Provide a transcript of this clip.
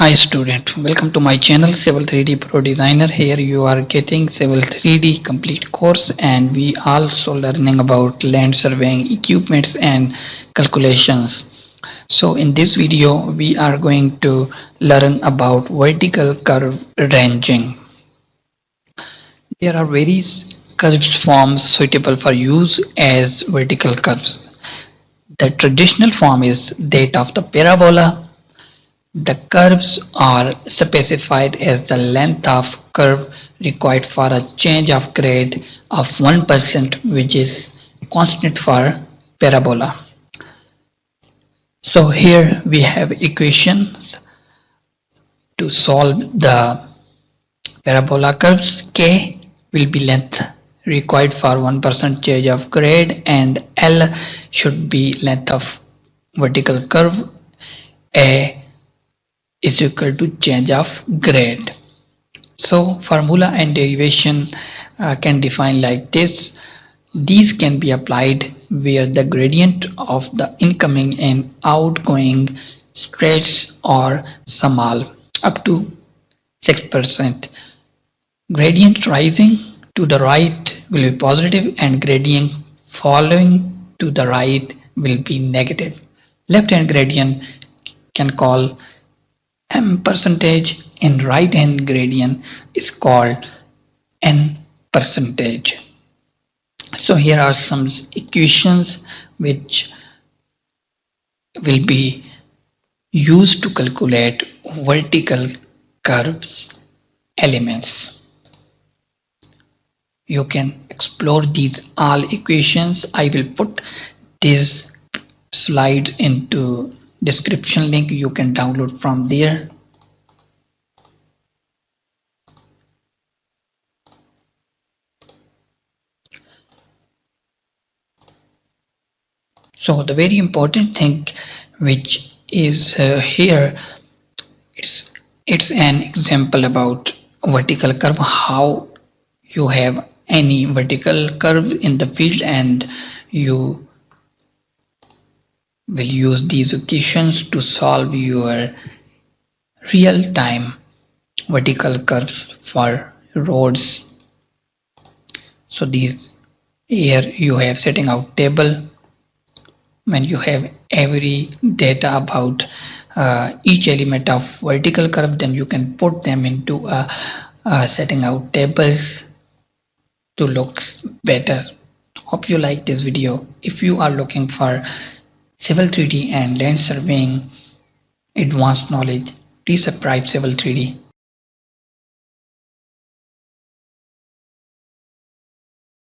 Hi student, welcome to my channel Civil 3D Pro Designer. Here you are getting Civil 3D complete course and we also learning about land surveying equipments and calculations. So in this video we are going to learn about vertical curve ranging. There are various curved forms suitable for use as vertical curves. The traditional form is that of the parabola. The curves are specified as the length of curve required for a change of grade of 1%, which is constant for parabola. So here we have equations to solve the parabola curves. K will be length required for 1% change of grade and L should be length of vertical curve. A is equal to change of grade. So formula and derivation can define like this. These can be applied where the gradient of the incoming and outgoing stress are small up to 6%. Gradient rising to the right will be positive and gradient following to the right will be negative. Left hand gradient can call m percentage and right hand gradient is called n percentage. So here are some equations which will be used to calculate vertical curves elements. You can explore these all equations. I will put these slides into description link. You can download from there. So the very important thing which is here, it's an example about vertical curve, how you have any vertical curve in the field and you will use these equations to solve your real-time vertical curves for roads. So these here you have setting out table. When you have every data about each element of vertical curve, then you can put them into setting out tables to look better. Hope you like this video. If you are looking for Civil 3D and land surveying advanced knowledge, please subscribe Civil 3D.